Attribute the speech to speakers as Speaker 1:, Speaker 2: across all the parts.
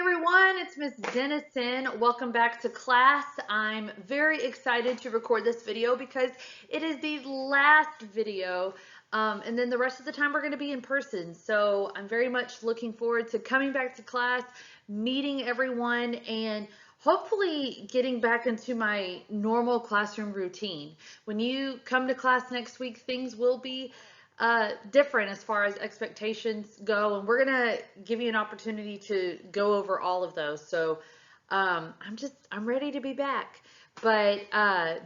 Speaker 1: everyone, it's Miss Dennison. Welcome back to class. I'm very excited to record this video because it is the last video and then the rest of the time we're going to be in person. So I'm very much looking forward to coming back to class, meeting everyone, and hopefully getting back into my normal classroom routine. When you come to class next week, things will be different as far as expectations go, and we're gonna give you an opportunity to go over all of those. So I'm ready to be back. But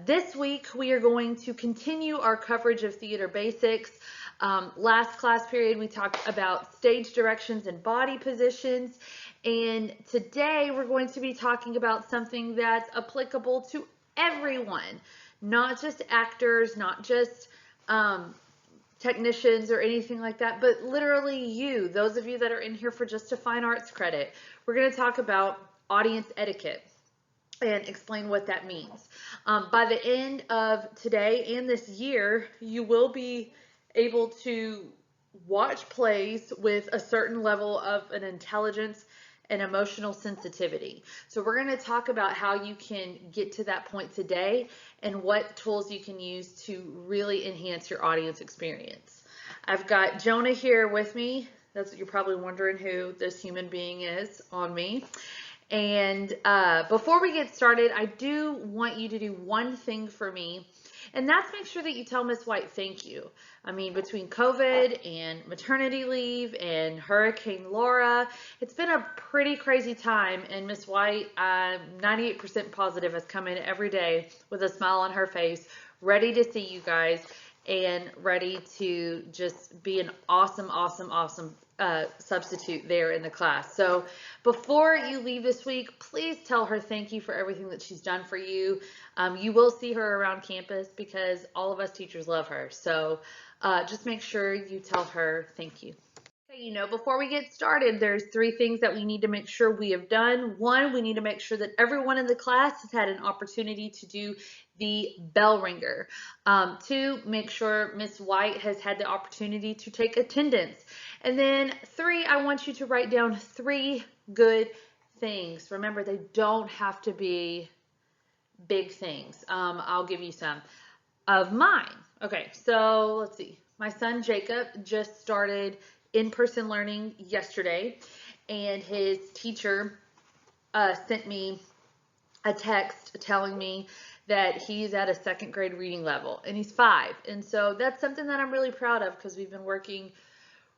Speaker 1: this week we are going to continue our coverage of theater basics. Last class period we talked about stage directions and body positions, and today we're going to be talking about something that's applicable to everyone, not just actors, not just technicians or anything like that, but literally you, those of you that are in here for just a fine arts credit. We're going to talk about audience etiquette and explain what that means. By the end of today and this year, you will be able to watch plays with a certain level of an intelligence and emotional sensitivity. So we're going to talk about how you can get to that point today and what tools you can use to really enhance your audience experience. I've got Jonah here with me. That's what you're probably wondering who this human being is on me. And before we get started, I do want you to do one thing for me, and that's make sure that you tell Miss White thank you. I mean, between COVID and maternity leave and Hurricane Laura, it's been a pretty crazy time, and Miss White, 98% positive, has come in every day with a smile on her face, ready to see you guys and ready to just be an awesome substitute there in the class. So before you leave this week, please tell her thank you for everything that she's done for you. You will see her around campus because all of us teachers love her. So just make sure you tell her thank you. Okay, you know, before we get started, there's 3 things that we need to make sure we have done. 1, we need to make sure that everyone in the class has had an opportunity to do the bell ringer. 2, make sure Miss White has had the opportunity to take attendance. And then 3, I want you to write down 3 good things. Remember, they don't have to be big things. I'll give you some of mine. Okay, so let's see. My son Jacob just started in-person learning yesterday, and his teacher sent me a text telling me that he's at a 2nd grade reading level, and he's 5. And so that's something that I'm really proud of because we've been working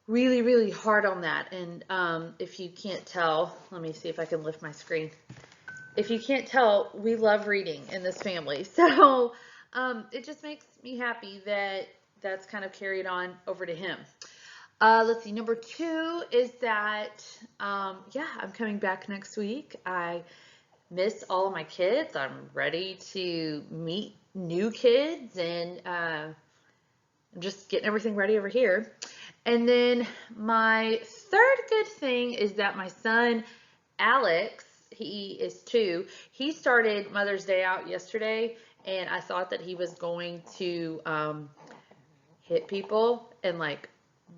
Speaker 1: really hard on that. And if you can't tell, let me see if I can lift my screen. If you can't tell, we love reading in this family. So it just makes me happy that that's kind of carried on over to him. Let's see, number 2 is that, yeah, I'm coming back next week. I miss all of my kids. I'm ready to meet new kids, and I'm just getting everything ready over here. And then my 3rd good thing is that my son, Alex, he is 2, he started Mother's Day out yesterday, and I thought that he was going to hit people and like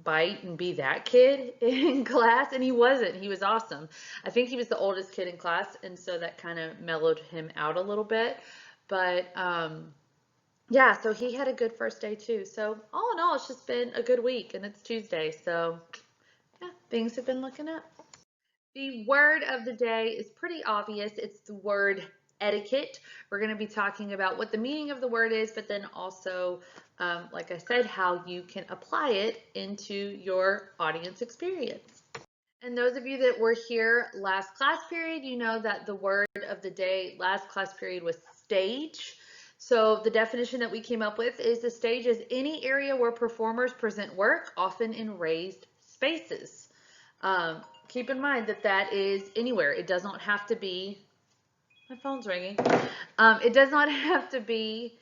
Speaker 1: bite and be that kid in class, and he wasn't. He was awesome. I think he was the oldest kid in class, and so that kind of mellowed him out a little bit. But yeah, so he had a good first day too. So all in all, it's just been a good week, and it's Tuesday, so yeah, things have been looking up. The word of the day is pretty obvious. It's the word etiquette. We're going to be talking about what the meaning of the word is, but then also, like I said, how you can apply it into your audience experience. And those of you that were here last class period, you know that the word of the day last class period was stage. So the definition that we came up with is the stage is any area where performers present work, often in raised spaces. Keep in mind that that is anywhere. It does not have to be, my phone's ringing. It does not have to be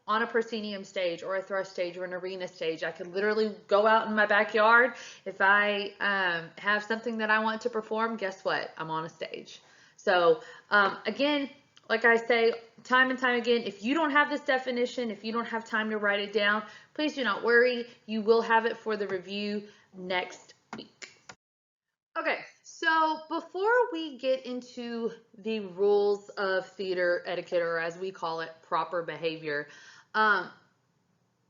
Speaker 1: on a proscenium stage or a thrust stage or an arena stage. I could literally go out in my backyard. If I have something that I want to perform, guess what? I'm on a stage. So again, like I say time and time again, if you don't have this definition, if you don't have time to write it down, please do not worry. You will have it for the review next week. Okay, so before we get into the rules of theater etiquette, or as we call it, proper behavior, um,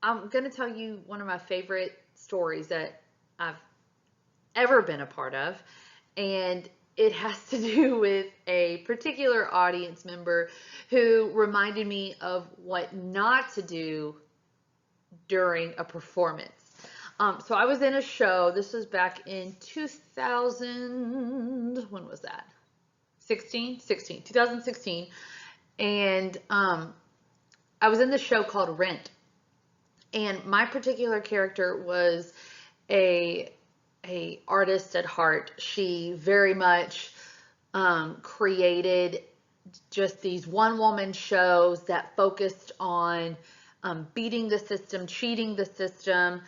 Speaker 1: I'm going to tell you one of my favorite stories that I've ever been a part of. And it has to do with a particular audience member who reminded me of what not to do during a performance. So I was in a show. This was back in 2000. When was that? 2016. And I was in the show called Rent. And my particular character was a artist at heart. She very much created just these one-woman shows that focused on beating the system, cheating the system,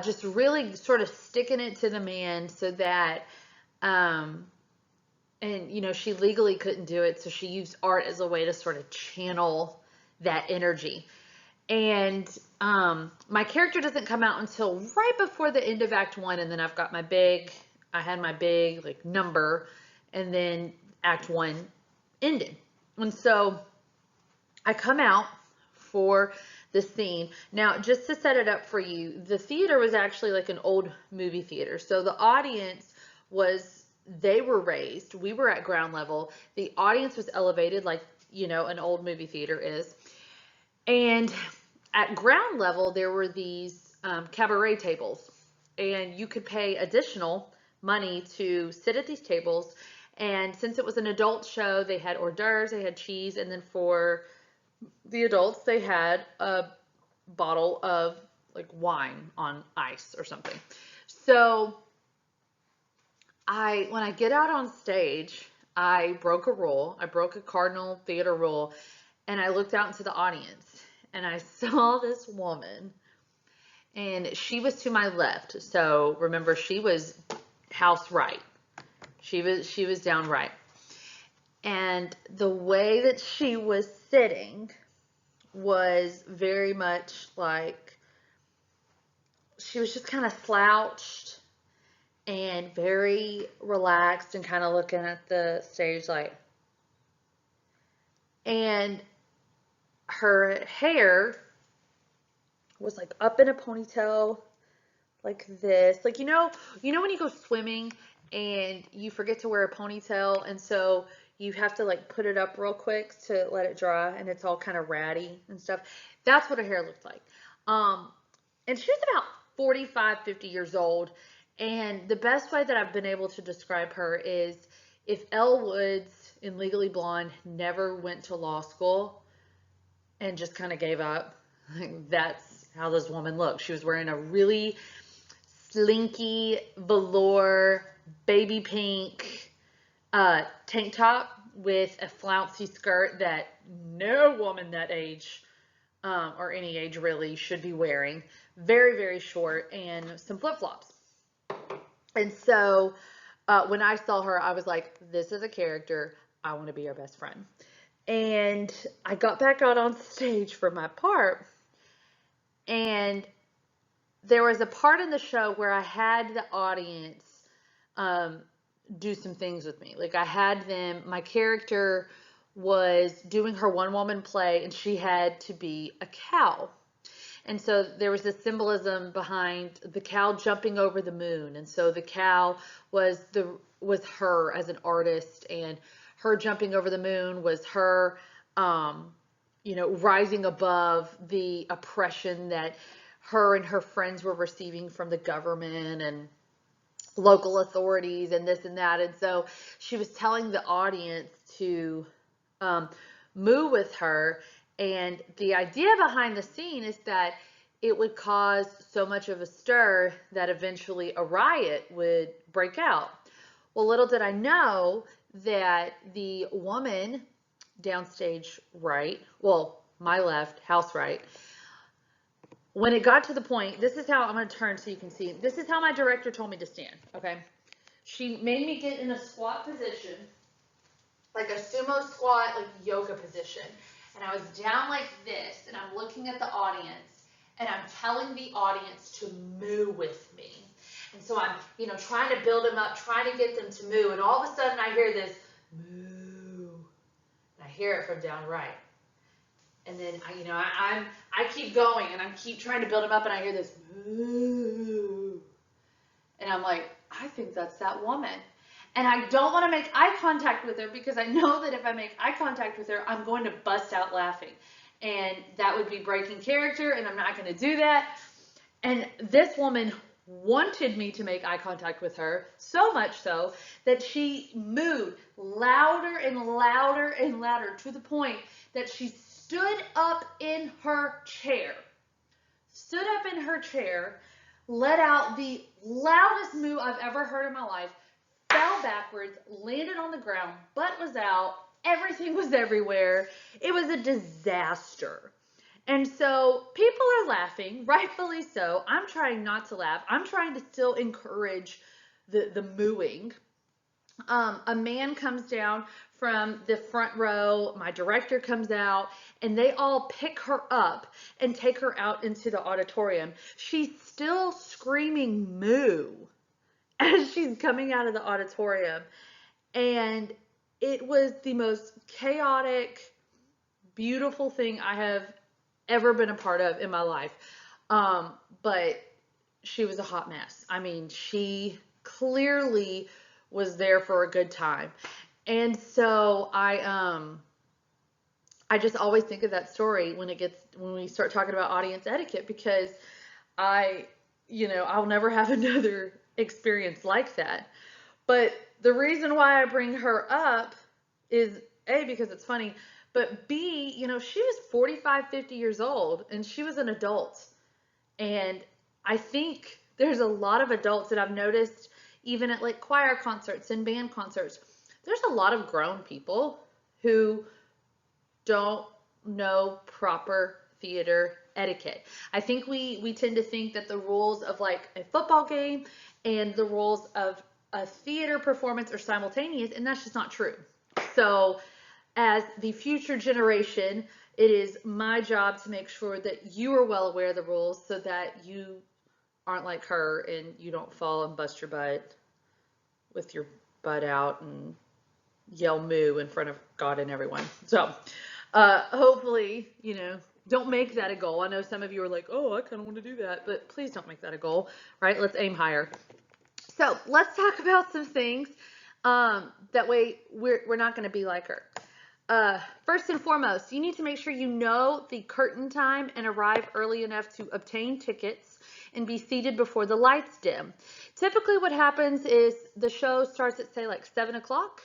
Speaker 1: just really sort of sticking it to the man so that, and you know, she legally couldn't do it, so she used art as a way to sort of channel that energy. And my character doesn't come out until right before the end of Act 1, and then I had my big like number, and then Act 1 ended. And so I come out for the scene. Now, just to set it up for you, the theater was actually like an old movie theater. So the audience they were raised. We were at ground level. The audience was elevated like, you know, an old movie theater is. And at ground level, there were these cabaret tables, and you could pay additional money to sit at these tables. And since it was an adult show, they had hors d'oeuvres, they had cheese, and then for the adults, they had a bottle of like wine on ice or something. So when I get out on stage, I broke a rule. I broke a cardinal theater rule, and I looked out into the audience, and I saw this woman, and she was to my left. So remember, she was house right. She was down right. And the way that she was sitting was very much like she was just kind of slouched and very relaxed and kind of looking at the stage like, and her hair was like up in a ponytail like this. Like, you know when you go swimming and you forget to wear a ponytail, and so you have to like put it up real quick to let it dry, and it's all kind of ratty and stuff. That's what her hair looked like. And she was about 45, 50 years old. And the best way that I've been able to describe her is if Elle Woods in Legally Blonde never went to law school and just kind of gave up, that's how this woman looked. She was wearing a really slinky velour baby pink tank top with a flouncy skirt that no woman that age or any age really should be wearing. Very, very short, and some flip-flops. And so when I saw her, I was like, this is a character. I want to be her best friend. And I got back out on stage for my part, and there was a part in the show where I had the audience do some things with me. Like I had them, my character was doing her one-woman play, and she had to be a cow. And so there was this symbolism behind the cow jumping over the moon. And so the cow was her as an artist, and her jumping over the moon was her, rising above the oppression that her and her friends were receiving from the government and local authorities and this and that. And so she was telling the audience to move with her. And the idea behind the scene is that it would cause so much of a stir that eventually a riot would break out. Well, little did I know that the woman downstage right, well, my left, house right, when it got to the point, this is how I'm going to turn so you can see. This is how my director told me to stand, okay? She made me get in a squat position, like a sumo squat, like yoga position. And I was down like this, and I'm looking at the audience, and I'm telling the audience to moo with me. And so I'm, trying to build them up, trying to get them to moo. And all of a sudden I hear this moo. And I hear it from down right. And then I keep going and I keep trying to build them up and I hear this moo. And I'm like, I think that's that woman. And I don't want to make eye contact with her because I know that if I make eye contact with her, I'm going to bust out laughing. And that would be breaking character, and I'm not going to do that. And this woman wanted me to make eye contact with her, so much so that she mooed louder and louder and louder to the point that she stood up in her chair. Let out the loudest moo I've ever heard in my life, fell backwards, landed on the ground, butt was out, everything was everywhere. It was a disaster. And so people are laughing, rightfully so. I'm trying not to laugh. I'm trying to still encourage the mooing. A man comes down from the front row, my director comes out, and they all pick her up and take her out into the auditorium. She's still screaming moo as she's coming out of the auditorium. And it was the most chaotic, beautiful thing I have ever been a part of in my life. But she was a hot mess. I mean, she clearly was there for a good time. And so I just always think of that story when we start talking about audience etiquette, because I'll never have another experience like that. But the reason why I bring her up is A, because it's funny, but B, she was 45, 50 years old and she was an adult. And I think there's a lot of adults that I've noticed, even at like choir concerts and band concerts, there's a lot of grown people who don't know proper theater etiquette. I think we tend to think that the rules of like a football game and the rules of a theater performance are simultaneous, and that's just not true. So as the future generation, it is my job to make sure that you are well aware of the rules so that you aren't like her and you don't fall and bust your butt with your butt out and yell moo in front of God and everyone. So hopefully, don't make that a goal. I know some of you are like, oh, I kind of want to do that, but please don't make that a goal, right? Let's aim higher. So let's talk about some things. That way we're not going to be like her. First and foremost, you need to make sure you know the curtain time and arrive early enough to obtain tickets and be seated before the lights dim. Typically what happens is the show starts at, say, like 7 o'clock.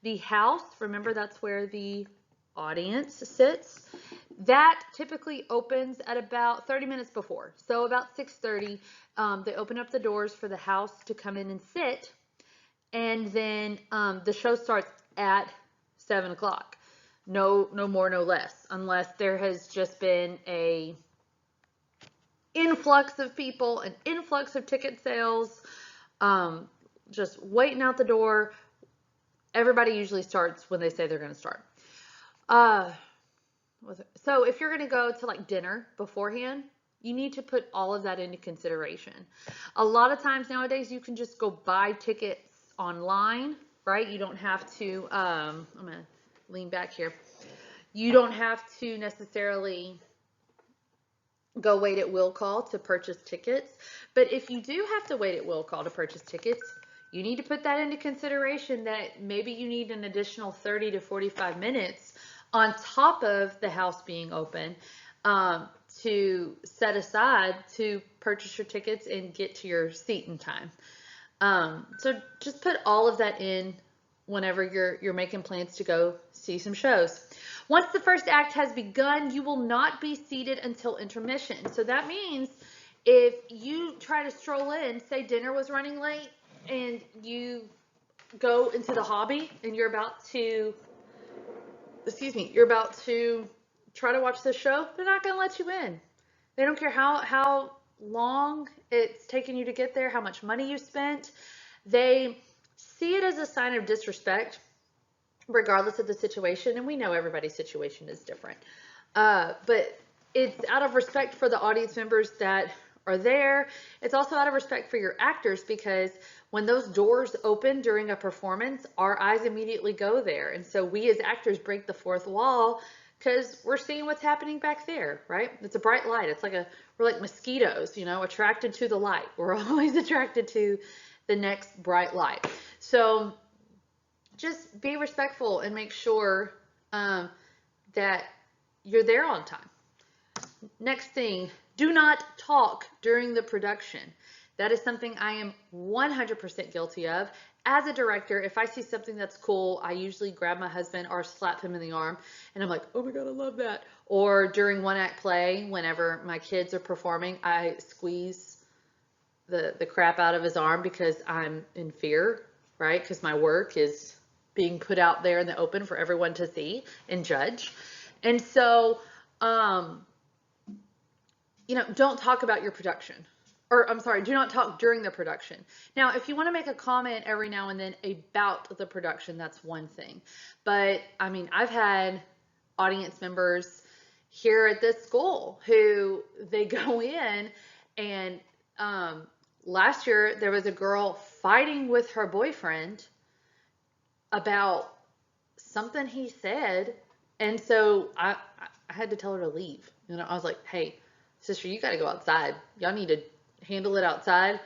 Speaker 1: The house, remember that's where the audience sits, that typically opens at about 30 minutes before. So about 6:30, they open up the doors for the house to come in and sit. And then the show starts at 7 o'clock. No more, no less, unless there has just been a influx of people, an influx of ticket sales, just waiting out the door. Everybody usually starts when they say they're going to start. So if you're going to go to like dinner beforehand, you need to put all of that into consideration. A lot of times nowadays you can just go buy tickets online, right? You don't have to, I'm going to lean back here. You don't have to necessarily go wait at will call to purchase tickets. But if you do have to wait at will call to purchase tickets, you need to put that into consideration that maybe you need an additional 30 to 45 minutes on top of the house being open to set aside to purchase your tickets and get to your seat in time. So just put all of that in whenever you're making plans to go see some shows. Once the first act has begun, you will not be seated until intermission. So that means if you try to stroll in, say dinner was running late, and you go into the hobby and you're about to try to watch the show, they're not going to let you in. They don't care how long it's taken you to get there, how much money you spent. They see it as a sign of disrespect, regardless of the situation. And we know everybody's situation is different. But it's out of respect for the audience members that are there. It's also out of respect for your actors, because when those doors open during a performance, our eyes immediately go there. And so we as actors break the fourth wall because we're seeing what's happening back there, right? It's a bright light. We're like mosquitoes, attracted to the light. We're always attracted to the next bright light. So just be respectful and make sure that you're there on time. Next thing, do not talk during the production. That is something I am 100% guilty of. As a director, if I see something that's cool, I usually grab my husband or slap him in the arm, and I'm like, oh my God, I love that. Or during one act play, whenever my kids are performing, I squeeze the crap out of his arm because I'm in fear, right? Because my work is being put out there in the open for everyone to see and judge. And so, don't talk about your production. Or I'm sorry, do not talk during the production. Now, if you want to make a comment every now and then about the production, that's one thing. But I mean, I've had audience members here at this school who they go in and last year there was a girl fighting with her boyfriend about something he said. And so I had to tell her to leave. I was like, hey, sister, you got to go outside. Y'all need to handle it outside,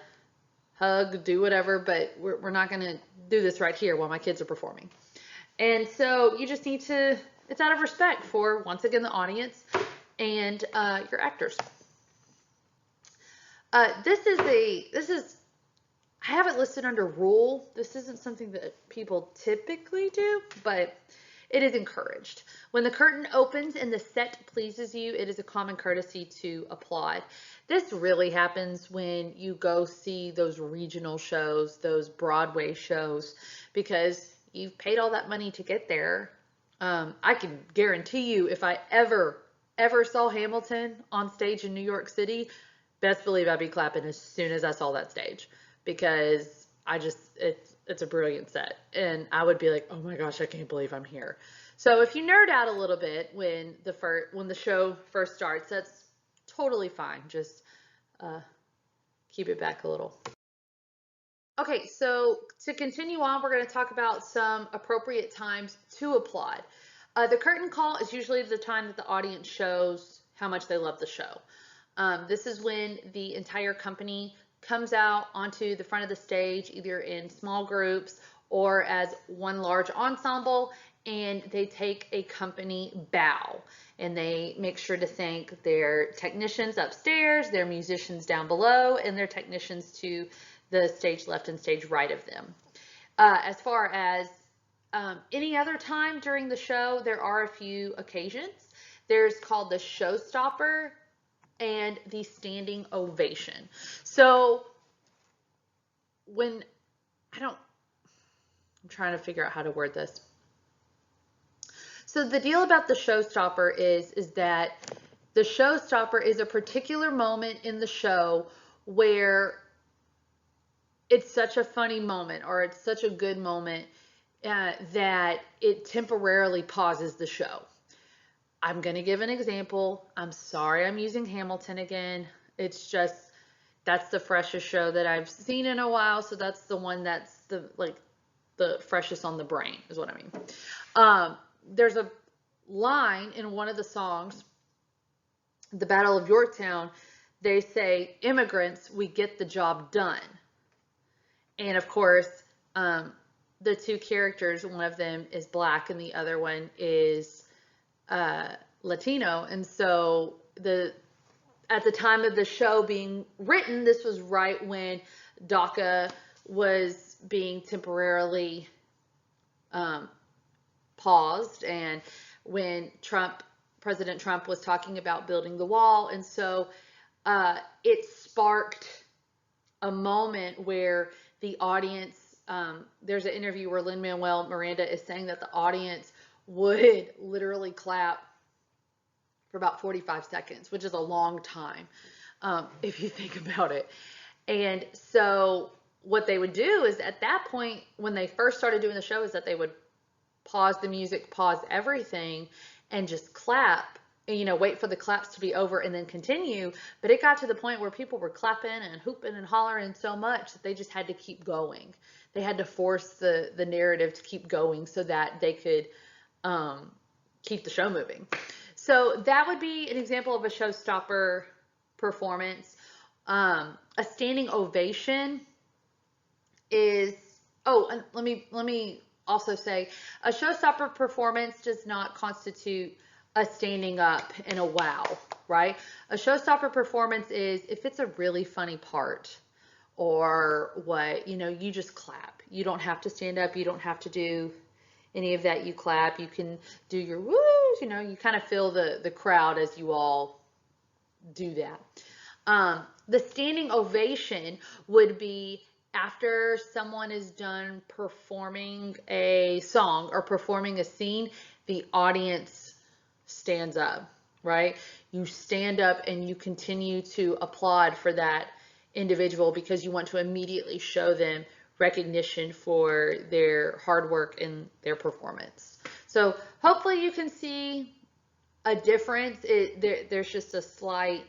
Speaker 1: hug, do whatever, but we're not going to do this right here while my kids are performing. And so you just need to, it's out of respect for, once again, the audience and your actors. This is, I have it listed under rule. This isn't something that people typically do, but it is encouraged. When the curtain opens and the set pleases you, it is a common courtesy to applaud. This really happens when you go see those regional shows, those Broadway shows, because you've paid all that money to get there. I can guarantee you, if I ever saw Hamilton on stage in New York City, best believe I'd be clapping as soon as I saw that stage, because it's a brilliant set. And I would be like, oh my gosh, I can't believe I'm here. So if you nerd out a little bit when the show first starts, that's totally fine. Just keep it back a little. Okay, so to continue on, we're going to talk about some appropriate times to applaud. The curtain call is usually the time that the audience shows how much they love the show. This is when the entire company comes out onto the front of the stage, either in small groups or as one large ensemble, and they take a company bow. And they make sure to thank their technicians upstairs, their musicians down below, and their technicians to the stage left and stage right of them. As far as any other time during the show, there are a few occasions. There's called the showstopper and the standing ovation. So I'm trying to figure out how to word this. So the deal about the showstopper is that the showstopper is a particular moment in the show where it's such a funny moment or it's such a good moment that it temporarily pauses the show. I'm going to give an example. I'm sorry I'm using Hamilton again. It's just, that's the freshest show that I've seen in a while. So that's the one that's the freshest on the brain is what I mean. There's a line in one of the songs, the Battle of Yorktown. They say, immigrants, we get the job done. And of course, the two characters, one of them is black and the other one is Latino. And so at the time of the show being written, this was right when DACA was being temporarily paused, and when President Trump was talking about building the wall. And so it sparked a moment where the audience, there's an interview where Lin-Manuel Miranda is saying that the audience would literally clap for about 45 seconds, which is a long time if you think about it. And so what they would do is at that point, when they first started doing the show, is that they would pause the music, pause everything, and just clap you know, wait for the claps to be over and then continue. But it got to the point where people were clapping and hooping and hollering so much that they just had to keep going. They had to force the narrative to keep going so that they could keep the show moving. So that would be an example of a showstopper performance. A standing ovation is, oh, and let me also say, a showstopper performance does not constitute a standing up and a wow, right? A showstopper performance is if it's a really funny part or what, you know, you just clap. You don't have to stand up. You don't have to do any of that. You clap. You can do your woos, you know, you kind of feel the crowd as you all do that. The standing ovation would be after someone is done performing a song or performing a scene, the audience stands up, right? You stand up and you continue to applaud for that individual because you want to immediately show them recognition for their hard work and their performance. So hopefully you can see a difference. There's just a slight,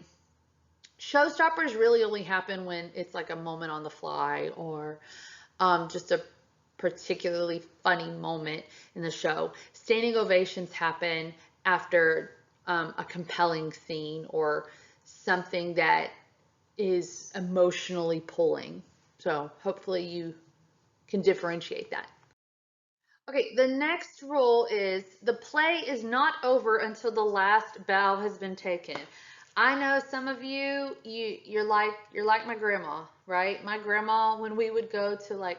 Speaker 1: showstoppers really only happen when it's like a moment on the fly or just a particularly funny moment in the show. Standing ovations happen after a compelling scene or something that is emotionally pulling. So hopefully you can differentiate that. Okay, the next rule is the play is not over until the last bow has been taken. I know some of you, you're like my grandma, right? My grandma, when we would go to like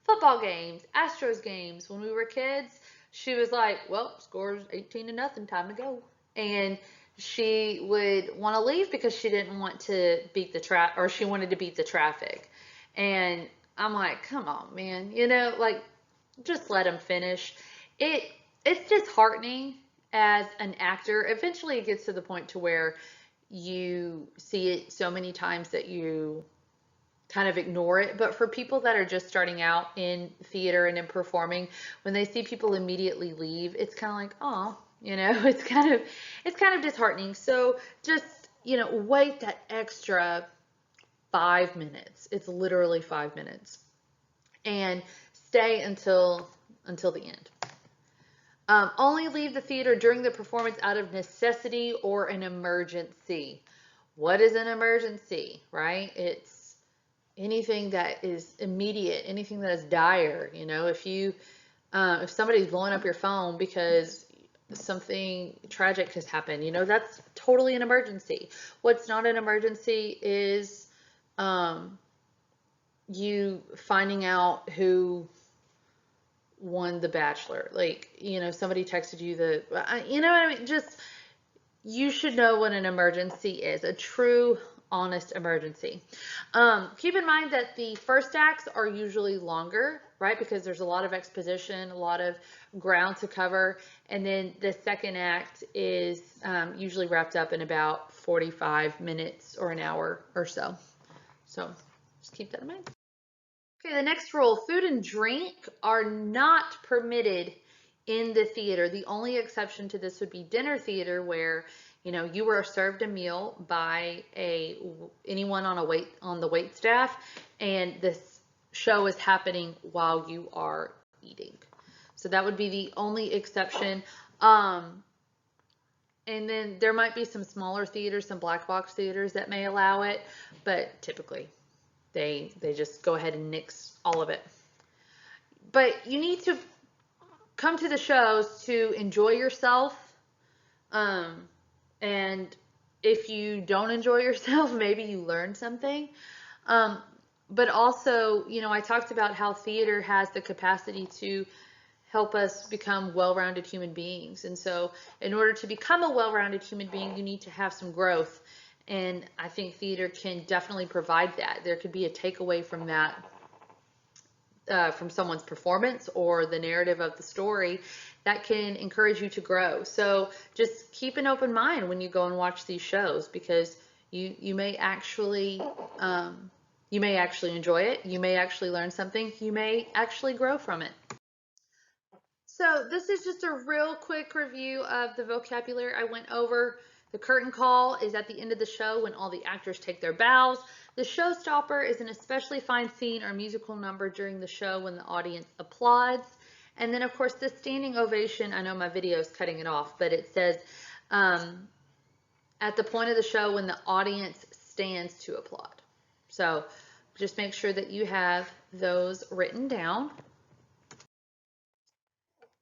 Speaker 1: football games, Astros games, when we were kids, she was like, well, score's 18-0, time to go. And she would want to leave because she didn't want to beat the or she wanted to beat the traffic. And I'm like, come on, man, you know, like just let them finish. It's disheartening as an actor. Eventually it gets to the point to where you see it so many times that you kind of ignore it. But for people that are just starting out in theater and in performing, when they see people immediately leave, it's kind of like, oh, you know, it's kind of disheartening. So just, you know, wait that extra 5 minutes. It's literally 5 minutes. And stay until the end. Only leave the theater during the performance out of necessity or an emergency. What is an emergency, right? It's anything that is immediate, anything that is dire. You know, if somebody's blowing up your phone because something tragic has happened, you know, that's totally an emergency. What's not an emergency is you finding out who won The Bachelor. Like, you know, somebody texted you you know what I mean? Just, you should know what an emergency is, a true, honest emergency. Keep in mind that the first acts are usually longer, right? Because there's a lot of exposition, a lot of ground to cover. And then the second act is usually wrapped up in about 45 minutes or an hour or so. So just keep that in mind. Okay, the next rule, food and drink are not permitted in the theater. The only exception to this would be dinner theater where, you know, you were served a meal by anyone on the wait staff and this show is happening while you are eating. So that would be the only exception. And then there might be some smaller theaters, some black box theaters that may allow it, but typically they just go ahead and nix all of it. But you need to come to the shows to enjoy yourself. And if you don't enjoy yourself, maybe you learn something. But also, you know, I talked about how theater has the capacity to help us become well-rounded human beings. And so in order to become a well-rounded human being, you need to have some growth. And I think theater can definitely provide that. There could be a takeaway from that, from someone's performance or the narrative of the story that can encourage you to grow. So just keep an open mind when you go and watch these shows, because you may actually enjoy it. You may actually learn something. You may actually grow from it. So this is just a real quick review of the vocabulary I went over. The curtain call is at the end of the show when all the actors take their bows. The showstopper is an especially fine scene or musical number during the show when the audience applauds. And then, of course, the standing ovation. I know my video is cutting it off, but it says at the point of the show when the audience stands to applaud. So just make sure that you have those written down.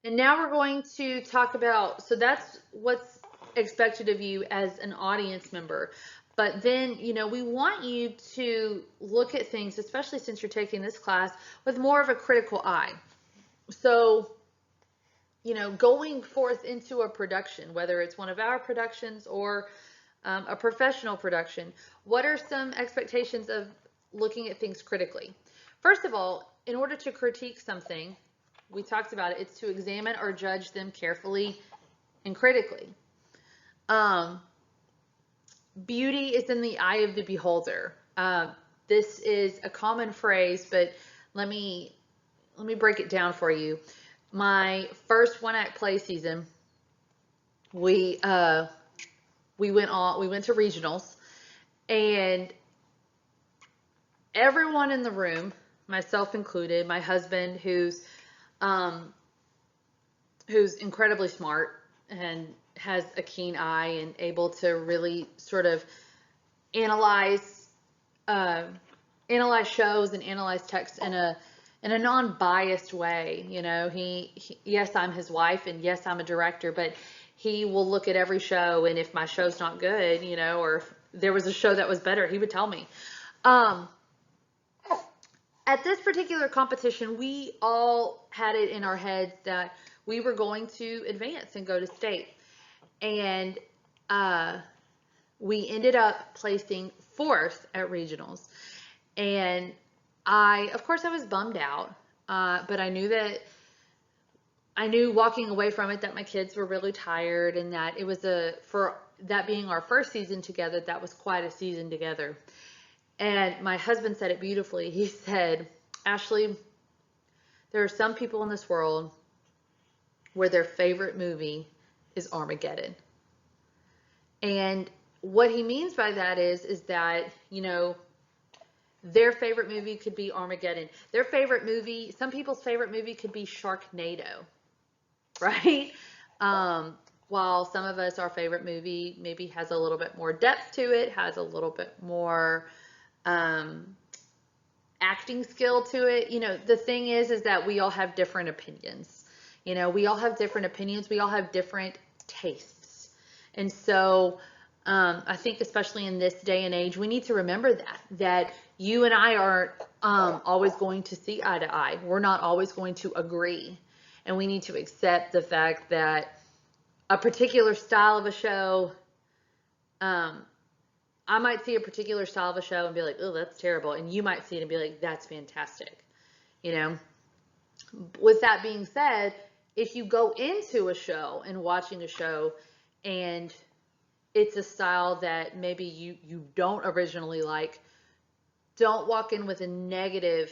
Speaker 1: And now we're going to talk about, so that's what's expected of you as an audience member. But then, you know, we want you to look at things, especially since you're taking this class, with more of a critical eye. So, you know, going forth into a production, whether it's one of our productions or a professional production, what are some expectations of looking at things critically? First of all, in order to critique something, we talked about it, it's to examine or judge them carefully and critically. Beauty is in the eye of the beholder. This is a common phrase, but let me break it down for you. My first one-act play season, we went to regionals, and everyone in the room, myself included, my husband, who's incredibly smart and has a keen eye and able to really sort of analyze shows and analyze text in a non-biased way. You know, he yes, I'm his wife, and yes, I'm a director, but he will look at every show, and if my show's not good, you know, or if there was a show that was better, he would tell me. At this particular competition, we all had it in our heads that we were going to advance and go to state. And we ended up placing 4th at regionals. And of course, I was bummed out, but I knew walking away from it that my kids were really tired, and that it was for that being our first season together, that was quite a season together. And my husband said it beautifully. He said, Ashley, there are some people in this world where their favorite movie is Armageddon. And what he means by that is that, you know, their favorite movie could be Armageddon. Their favorite movie, some people's favorite movie could be Sharknado, right? While some of us, our favorite movie maybe has a little bit more depth to it, has a little bit more acting skill to it. You know, the thing is that we all have different opinions. You know, we all have different opinions. We all have different tastes. And so I think especially in this day and age, we need to remember that you and I aren't always going to see eye to eye. We're not always going to agree. And we need to accept the fact that a particular style of a show, I might see a particular style of a show and be like, oh, that's terrible. And you might see it and be like, that's fantastic. You know, with that being said, if you go into a show and watching a show and it's a style that maybe you don't originally like, don't walk in with a negative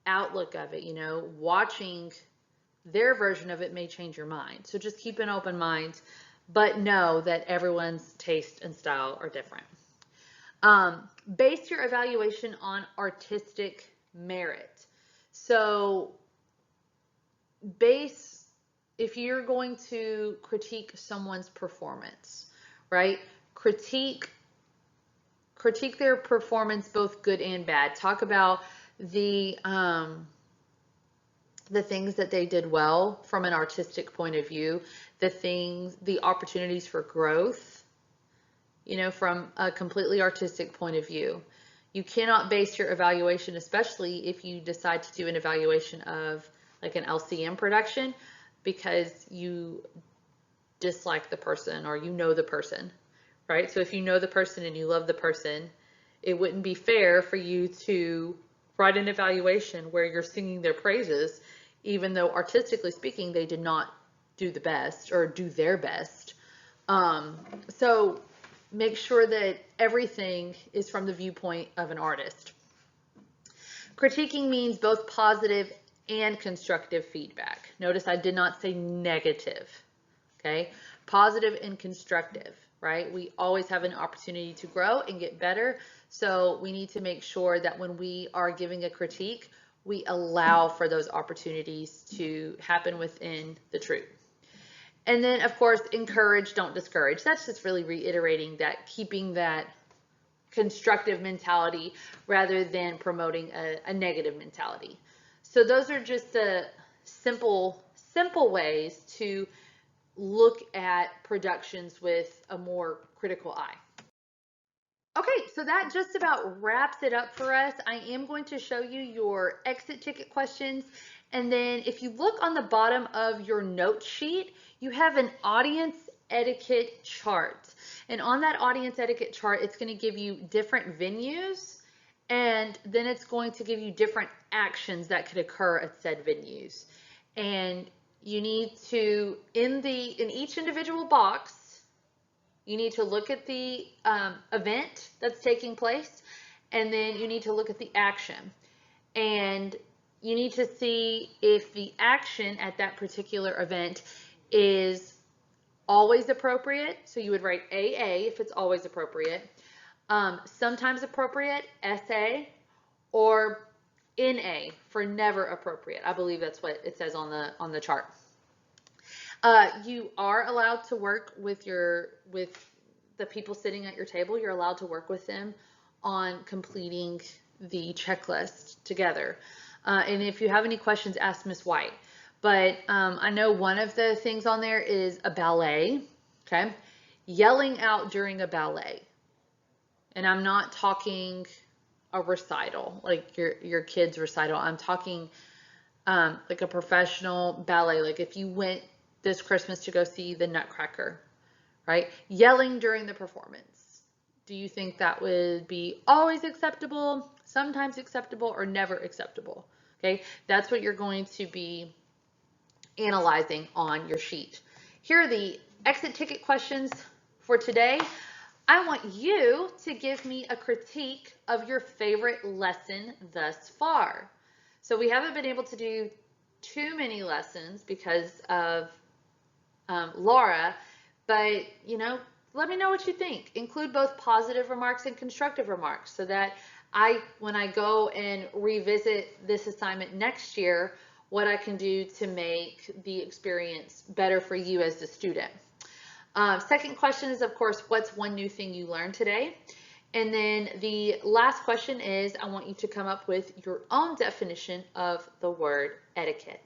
Speaker 1: outlook of it. You know, watching their version of it may change your mind. So just keep an open mind, but know that everyone's taste and style are different. Base your evaluation on artistic merit. So if you're going to critique someone's performance, right? Critique their performance, both good and bad. Talk about the things that they did well from an artistic point of view, the opportunities for growth, you know, from a completely artistic point of view. You cannot base your evaluation, especially if you decide to do an evaluation of like an LCM production, because you dislike the person or you know the person, right? So if you know the person and you love the person, it wouldn't be fair for you to write an evaluation where you're singing their praises, even though artistically speaking, they did not do the best or do their best. So make sure that everything is from the viewpoint of an artist. Critiquing means both positive and constructive feedback. Notice I did not say negative, okay? Positive and constructive, right? We always have an opportunity to grow and get better. So we need to make sure that when we are giving a critique, we allow for those opportunities to happen within the troop. And then, of course, encourage, don't discourage. That's just really reiterating that, keeping that constructive mentality rather than promoting a negative mentality. So those are just the simple ways to look at productions with a more critical eye. Okay, so that just about wraps it up for us. I am going to show you your exit ticket questions. And then if you look on the bottom of your note sheet, you have an audience etiquette chart. And on that audience etiquette chart, it's going to give you different venues, and then it's going to give you different actions that could occur at said venues. And you need to, in each individual box, you need to look at the event that's taking place, and then you need to look at the action. And you need to see if the action at that particular event is always appropriate. So you would write AA if it's always appropriate, sometimes appropriate, SA, or NA for never appropriate. I believe that's what it says on the chart. You are allowed to work with the people sitting at your table. You're allowed to work with them on completing the checklist together. And if you have any questions, ask Miss White. But I know one of the things on there is a ballet, okay? Yelling out during a ballet. And I'm not talking a recital, like your kid's recital. I'm talking like a professional ballet. Like if you went this Christmas to go see the Nutcracker, right? Yelling during the performance. Do you think that would be always acceptable, sometimes acceptable, or never acceptable? Okay, that's what you're going to be analyzing on your sheet. Here are the exit ticket questions for today. I want you to give me a critique of your favorite lesson thus far. So we haven't been able to do too many lessons because of Laura, but let me know what you think. Include both positive remarks and constructive remarks so that when I go and revisit this assignment next year, what I can do to make the experience better for you as the student. Second question is, of course, what's one new thing you learned today? And then the last question is, I want you to come up with your own definition of the word etiquette.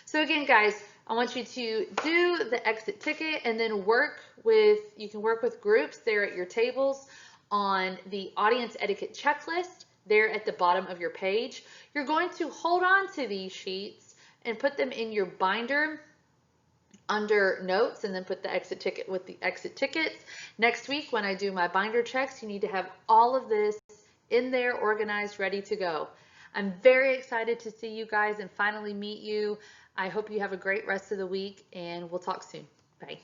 Speaker 1: So again, guys, I want you to do the exit ticket and then you can work with groups there at your tables on the audience etiquette checklist there at the bottom of your page. You're going to hold on to these sheets and put them in your binder under notes, and then put the exit ticket with the exit tickets. Next week when I do my binder checks, you need to have all of this in there, organized, ready to go. I'm very excited to see you guys and finally meet you. I hope you have a great rest of the week, and we'll talk soon. Bye.